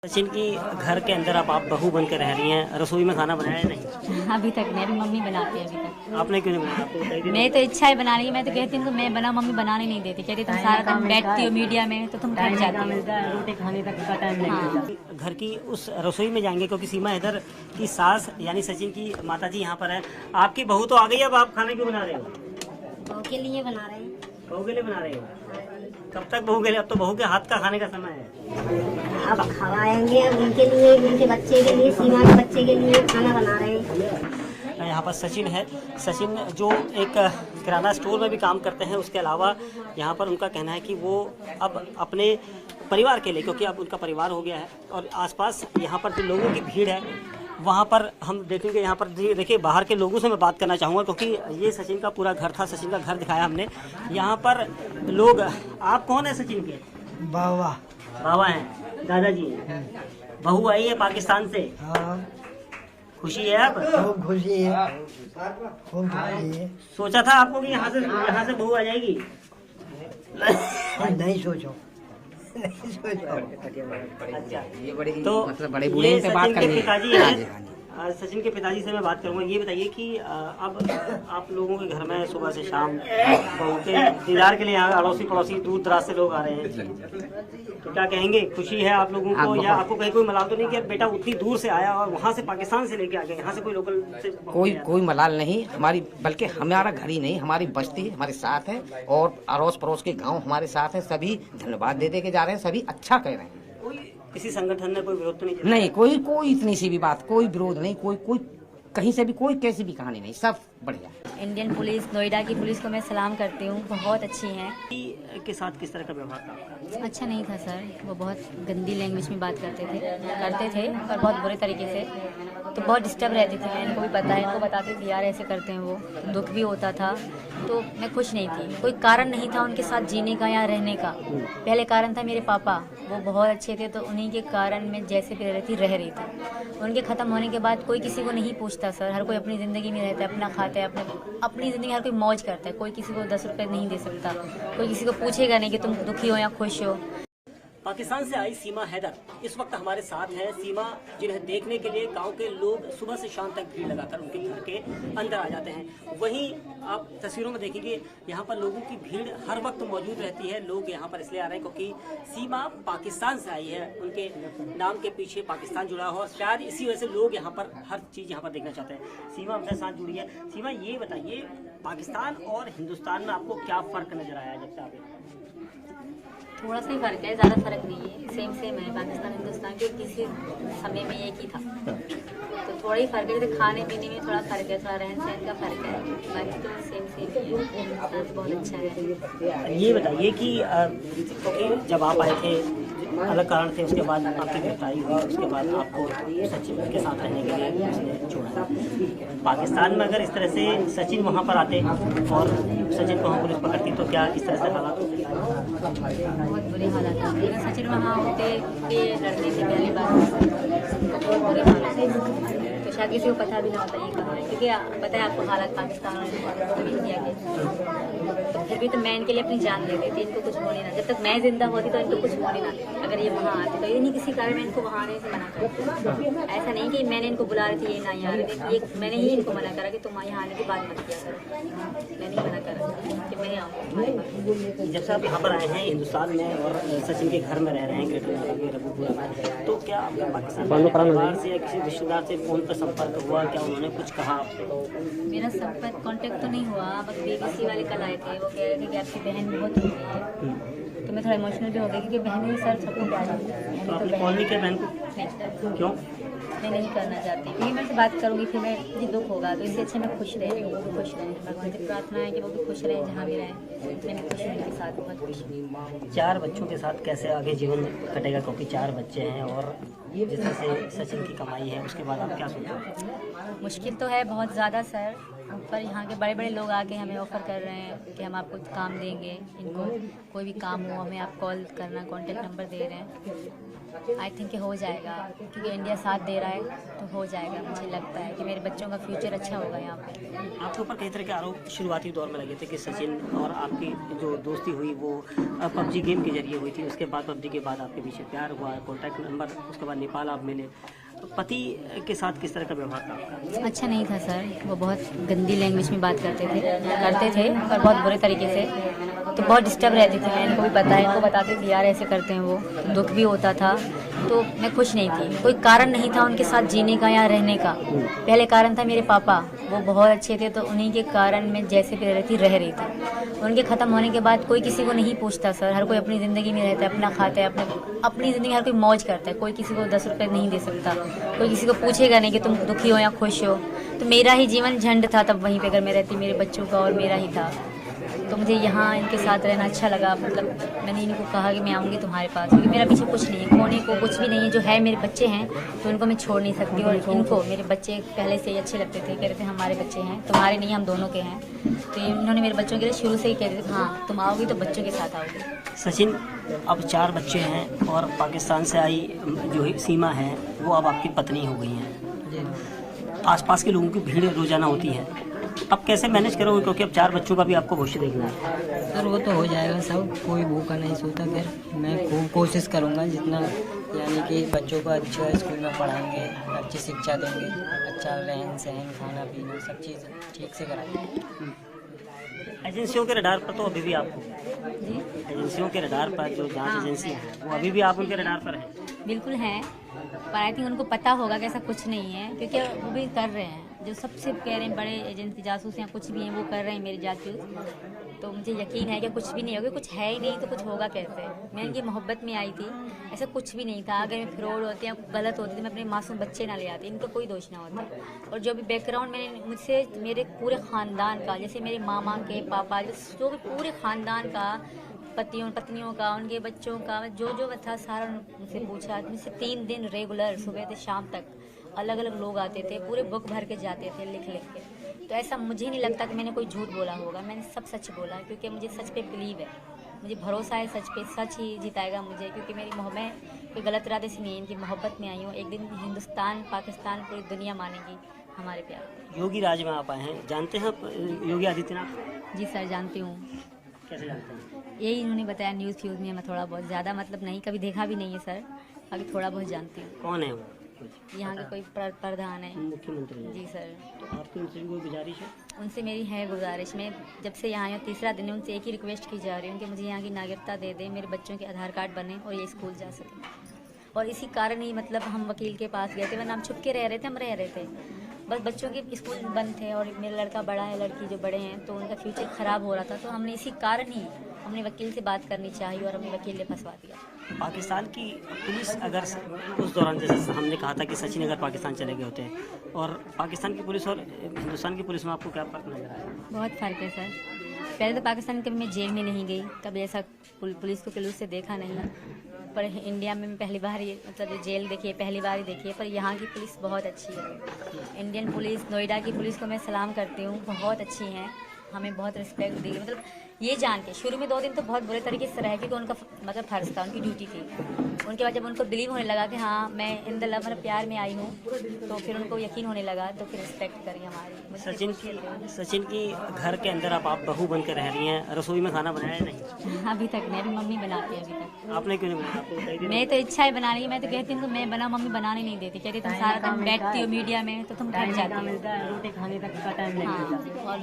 सचिन की घर के अंदर आप बहू बनकर रह रही हैं, रसोई में खाना बनाया नहीं? अभी तक मेरी मम्मी बनाती है। अभी तक आपने क्यों नहीं बनाया? आपको बताइए। मेरी तो इच्छा है बनाने की। मैं तो कहती हूँ मैं बना, मम्मी बनाने नहीं देती। कहती तुम सारा दिन बैठती हो मीडिया में तो तुम थक जाती हो। रोटी खाने तक का टाइम नहीं मिलता। घर की उस रसोई में जाएंगे क्योंकि सीमा इधर की सास यानी सचिन की माताजी यहाँ पर है। आपकी बहू तो आ गई, अब आप खाने क्यों बना रहे हो? बहू के लिए बना रहे हैं। बहू के लिए बना रहे हो? कब तक बहू के लिए? अब तो बहू के हाथ का खाने का समय है। अब खवाएंगे, अब उनके लिए, उनके बच्चे के लिए, सीमा के बच्चे के लिए खाना बना रहे हैं। यहाँ पर सचिन है। सचिन जो एक किराना स्टोर में भी काम करते हैं, उसके अलावा यहाँ पर उनका कहना है कि वो अब अपने परिवार के लिए, क्योंकि अब उनका परिवार हो गया है और आसपास यहाँ पर जो लोगों की भीड़ है वहाँ पर हम देखेंगे। यहाँ पर देखिए बाहर के लोगों से मैं बात करना चाहूँगा क्योंकि ये सचिन का पूरा घर था। सचिन का घर दिखाया हमने। यहाँ पर लोग, आप कौन है सचिन के? बाबा। बाबा हैं, दादाजी हैं। बहू आई है पाकिस्तान से। हाँ, खुशी है आप? खूब खुशी है, खूब खुशी है। सोचा था आपको कि यहाँ से बहू आ जाएगी? नहीं सोचो, नहीं सोचो। अच्छा, ये बड़े तो मतलब बड़े बूढ़े से बात करनी है। पिताजी हाँ हैं। जी, हाँ जी। सचिन के पिताजी से मैं बात करूंगा। ये बताइए कि अब आप लोगों के घर में सुबह से शाम बहू के दीदार के लिए यहाँ अड़ोसी पड़ोसी दूर दराज से लोग आ रहे हैं, तो क्या कहेंगे? खुशी है आप लोगों को या आपको कहीं कोई मलाल तो नहीं कि बेटा उतनी दूर से आया और वहाँ से पाकिस्तान से लेके आ गए, यहाँ से कोई लोकल से? कोई मलाल नहीं हमारी, बल्कि हमारा घर ही नहीं, हमारी बस्ती हमारे साथ है और अड़ोस पड़ोस के गांव हमारे साथ है। सभी धन्यवाद दे के जा रहे हैं, सभी अच्छा कह रहे हैं। किसी संगठन ने कोई विरोध तो नहीं किया? नहीं, कोई इतनी सी भी बात, कोई विरोध नहीं, कोई कहीं से भी कोई कैसी भी कहानी नहीं, सब बढ़िया। इंडियन पुलिस, नोएडा की पुलिस को मैं सलाम करती हूँ। बहुत अच्छी हैं। के साथ किस तरह का व्यवहार था आपका? अच्छा नहीं था सर, वो बहुत गंदी लैंग्वेज में बात करते थे और बहुत बुरे तरीके से। तो बहुत डिस्टर्ब रहती थी मैं। इनको भी पता है, इनको बताती थी यार ऐसे करते हैं वो। दुख भी होता था, तो मैं खुश नहीं थी। कोई कारण नहीं था उनके साथ जीने का या रहने का। पहले कारण था मेरे पापा, वो बहुत अच्छे थे, तो उन्हीं के कारण मैं जैसे भी रह रही थी। उनके ख़त्म होने के बाद कोई किसी को नहीं पूछता सर। हर कोई अपनी ज़िंदगी में रहता है, अपना खाता है, अपनी ज़िंदगी हर कोई मौज करता है। कोई किसी को 10 रुपये नहीं दे सकता, कोई किसी को पूछेगा नहीं कि तुम दुखी हो या खुश हो। पाकिस्तान से आई सीमा हैदर इस वक्त हमारे साथ है। सीमा जिन्हें देखने के लिए गांव के लोग सुबह से शाम तक भीड़ लगाकर उनके घर के अंदर आ जाते हैं। वहीं आप तस्वीरों में देखेंगे यहाँ पर लोगों की भीड़ हर वक्त मौजूद रहती है। लोग यहाँ पर इसलिए आ रहे हैं क्योंकि सीमा पाकिस्तान से आई है। उनके नाम के पीछे पाकिस्तान जुड़ा हो और शायद इसी वजह से लोग यहाँ पर हर चीज़ यहाँ पर देखना चाहते हैं। सीमा हमसे साथ जुड़ी है। सीमा ये बताइए, पाकिस्तान और हिंदुस्तान में आपको क्या फ़र्क नज़र आया जब से आप? थोड़ा सा ही फर्क है, ज़्यादा फर्क नहीं है। सेम है। पाकिस्तान हिंदुस्तान के किसी समय में एक ही था, तो थोड़ा ही फर्क है। जैसे खाने पीने में थोड़ा फर्क है, थोड़ा रहन सहन का फर्क है, बाकी तो सेम ही है। तो बहुत अच्छा है। ये बताइए कि क्योंकि जब आप आए थे अलग कारण थे, उसके बाद आपकी गिरफ्तारी हुई, उसके बाद आपको सचिन के साथ रहने के लिए उसने छोड़ा। पाकिस्तान में अगर इस तरह से सचिन वहाँ पर आते और सचिन को वहाँ पुलिस पकड़ती तो क्या इस तरह से हालात होते? बहुत बुरे हालात होते। अगर सचिन वहाँ होते के लड़ने से पहले बात तो बहुत बुरे हालात है। तो शायद किसी को पता भी ना होता ये कहाँ है, क्योंकि पता है आपको हालात पाकिस्तान और इंडिया के। तो फिर भी तो मैं इनके लिए अपनी जान दे देती। इनको कुछ होने ना, जब तक मैं जिंदा होती तो इनको कुछ होने ना। अगर ये वहाँ आते तो ये नहीं किसी कारण मैं इनको वहाँ आने से मना करती। ऐसा नहीं कि मैंने इनको बुला रही थी ये ना यहाँ आ रहे थे, मैंने ही इनको मना करा कि तुम यहाँ आने की बात मत किया करो। मैंने ही मना करा कि मैं आऊँ। जब से आप यहाँ पर आए हैं हिंदुस्तान में और सचिन के घर में रह रहे हैं ग्रेटर नोएडा के रघुपुरा में, तो क्या आपका पाकिस्तान परिवार से या किसी रिश्तेदार से फ़ोन पर संपर्क हुआ? क्या उन्होंने कुछ कहा आपसे? मेरा संपर्क कांटेक्ट तो नहीं हुआ, बस BBC वाले कल आए थे। वो कह रहे थे कि आपकी बहन बहुत हो गई है। तो मैं थोड़ा इमोशनल भी हो गई क्योंकि बहनें सर सबको प्यार करती हैं। तो आपने कॉल नहीं किया बहन को? नहीं, क्यों? मैं नहीं करना चाहती क्योंकि मैं से बात करूँगी फिर मैं मुझे दुख होगा। तो इससे अच्छे मैं खुश रहे, वो भी खुश रहें। भगवान से प्रार्थना है कि वो भी खुश रहें, जहाँ भी रहें। मैं भी खुश हूँ उनके साथ, बहुत खुश हूँ। 4 बच्चों के साथ कैसे आगे जीवन कटेगा? क्योंकि 4 बच्चे हैं और जिस तरह से सचिन की कमाई है, उसके बाद आप क्या सोचो? मुश्किल तो है बहुत ज़्यादा सर, पर यहाँ के बड़े बड़े लोग आके हमें ऑफ़र कर रहे हैं कि हम आपको काम देंगे। इनको कोई भी काम हो हमें आप कॉल करना, कॉन्टेक्ट नंबर दे रहे हैं। आई थिंक हो जाएगा, क्योंकि इंडिया साथ दे रहा है तो हो जाएगा। मुझे लगता है कि मेरे बच्चों का फ्यूचर अच्छा होगा यहाँ पे। आपके ऊपर कई तरह के आरोप शुरुआती दौर में लगे थे कि सचिन और आपकी जो दोस्ती हुई वो पबजी गेम के जरिए हुई थी। उसके बाद पबजी के बाद आपके पीछे प्यार हुआ, कॉन्टैक्ट नंबर, उसके बाद नेपाल आप मिले। पति के साथ किस तरह का व्यवहार था आपका? अच्छा नहीं था सर, वो बहुत गंदी लैंग्वेज में बात करते थे और बहुत बुरे तरीके से, तो बहुत डिस्टर्ब रहती थी मैं। इनको भी पता है, इनको बताती थी यार ऐसे करते हैं वो, तो दुख भी होता था। तो मैं खुश नहीं थी, कोई कारण नहीं था उनके साथ जीने का या रहने का। पहले कारण था मेरे पापा, वो बहुत अच्छे थे, तो उन्हीं के कारण मैं जैसे भी रह रही थी। उनके ख़त्म होने के बाद कोई किसी को नहीं पूछता सर, हर कोई अपनी ज़िंदगी में रहता है, अपना खाता है, अपनी ज़िंदगी हर कोई मौज करता है। कोई किसी को 10 रुपये नहीं दे सकता, कोई किसी को पूछेगा नहीं कि तुम दुखी हो या खुश हो। तो मेरा ही जीवन झंड था तब वहीं पे, अगर मैं रहती मेरे बच्चों का और मेरा ही था। तो मुझे यहाँ इनके साथ रहना अच्छा लगा। मतलब मैंने इनको कहा कि मैं आऊँगी तुम्हारे पास, क्योंकि मेरा पीछे कुछ नहीं है, खोने को कुछ भी नहीं है। जो है मेरे बच्चे हैं तो उनको मैं छोड़ नहीं सकती। और इनको मेरे बच्चे पहले से ही अच्छे लगते थे, कह रहे थे हमारे बच्चे हैं, तुम्हारे नहीं, हम दोनों के हैं। तो इन्होंने मेरे बच्चों के लिए शुरू से ही कह रहे थे हाँ तुम आओगी तो बच्चों के साथ आओगी। सचिन, अब 4 बच्चे हैं और पाकिस्तान से आई जो सीमा है वो अब आपकी पत्नी हो गई हैं। आसपास के लोगों की भीड़ रोजाना होती है, अब कैसे मैनेज करोगे, क्योंकि अब 4 बच्चों का भी आपको भविष्य देखना है? सर वो तो हो जाएगा सब, कोई भूखा नहीं सोता। फिर मैं खूब कोशिश करूँगा जितना, यानी कि बच्चों को अच्छा स्कूल में पढ़ाएंगे, अच्छी शिक्षा देंगे, अच्छा रहन सहन, खाना पीना सब चीज़ ठीक से कराएंगे। एजेंसियों के रडार पर तो अभी भी आपको, एजेंसियों के रडार पर जो जांच एजेंसियां हैं वो अभी भी आप उनके रडार पर हैं? बिल्कुल हैं, पर आई थिंक उनको पता होगा कि ऐसा कुछ नहीं है, क्योंकि वो भी कर रहे हैं। जो सबसे कह रहे हैं बड़े एजेंसी जासूस या कुछ भी हैं वो कर रहे हैं मेरे जासूस। तो मुझे यकीन है कि कुछ भी नहीं होगा, कुछ है ही नहीं तो कुछ होगा कैसे। मैं इनकी मोहब्बत में आई थी, ऐसा कुछ भी नहीं था। अगर मैं फ्रॉड होती या गलत होती तो मैं अपने मासूम बच्चे ना ले आती, इनका कोई दोष ना होता। और जो भी बैकग्राउंड मैंने मुझसे मेरे पूरे ख़ानदान का, जैसे मेरे मामा के पापा, जो भी पूरे ख़ानदान का, पत्नियों का, उनके बच्चों का, जो था सारा मुझसे पूछा। मुझसे 3 दिन रेगुलर सुबह से शाम तक अलग अलग लोग आते थे, पूरे बुक भर के जाते थे लिख के। तो ऐसा मुझे नहीं लगता कि मैंने कोई झूठ बोला होगा, मैंने सब सच बोला, क्योंकि मुझे सच पे बिलीव है, मुझे भरोसा है सच पे। सच ही जिताएगा मुझे, क्योंकि मेरी मैं कोई गलत इरादे से नहीं, इनकी मोहब्बत में आई हूँ। एक दिन हिंदुस्तान, पाकिस्तान, पूरी दुनिया मानेगी हमारे प्यार। योगी राज में आप आए हैं, जानते हैं आप योगी आदित्यनाथ? जी सर जानती हूँ। कैसे जानते हैं? यही इन्होंने बताया न्यूज़ फ्यूज़ में, मैं थोड़ा बहुत, ज़्यादा मतलब नहीं, कभी देखा भी नहीं है सर, बाकी थोड़ा बहुत जानती हूँ। कौन है वो? यहाँ के कोई प्रधान है। मुख्यमंत्री हैं। जी सर। तो आपकी उनसे कोई गुजारिश है? उनसे मेरी है गुजारिश, मैं जब से यहाँ आई हूँ 3रा दिन है, उनसे एक ही रिक्वेस्ट की जा रही हूँ कि मुझे यहाँ की नागरिकता दे दें, मेरे बच्चों के आधार कार्ड बने और ये स्कूल जा सकें। और इसी कारण ही मतलब हम वकील के पास गए थे, वरना हम छुप के रह रहे थे, हम रह रहे थे। बस बच्चों के स्कूल बंद थे और मेरा लड़का बड़ा है, लड़की जो बड़े हैं, तो उनका फ्यूचर ख़राब हो रहा था। तो हमने इसी कारण ही हमने वकील से बात करनी चाहिए और हमने वकील ने फंसवा दिया। पाकिस्तान की पुलिस अगर उस दौरान, जैसे हमने कहा था कि सचिन अगर पाकिस्तान चले गए होते, और पाकिस्तान की पुलिस और हिंदुस्तान की पुलिस में आपको क्या फ़र्क नजर आया? बहुत फ़र्क है सर। पहले तो पाकिस्तान कभी मैं जेल में नहीं गई, कभी ऐसा पुलिस को क्लूज से देखा नहीं, पर इंडिया में मैं पहली बार ये मतलब जेल देखी है, पहली बार ही देखी है। पर यहाँ की पुलिस बहुत अच्छी है। इंडियन पुलिस, नोएडा की पुलिस को मैं सलाम करती हूँ, बहुत अच्छी हैं, हमें बहुत रिस्पेक्ट दी। मतलब ये जान के शुरू में 2 दिन तो बहुत बुरे तरीके से रह, क्योंकि उनका मतलब फर्ज था, उनकी ड्यूटी थी। उनके बाद जब उनको बिलीव होने लगा कि हाँ मैं इन द लव, मतलब प्यार में आई हूँ, तो फिर उनको यकीन होने लगा, तो फिर रिस्पेक्ट करी हमारी। सचिन की घर के अंदर आप बहू बन कर रह रही हैं, रसोई में खाना बनाया नहीं? अभी तक मैं भी मम्मी बनाती है अभी तक। आपने क्यों नहीं बनाया? मैं तो इच्छा है बनाने की, मैं तो कहती हूँ मैं बना, मम्मी बनाने नहीं देती, कहती तुम सारा दिन बैठती हो मीडिया में तो तुम थक जाती हो। रोटी खाने तक का टाइम नहीं मिलता। हाँ।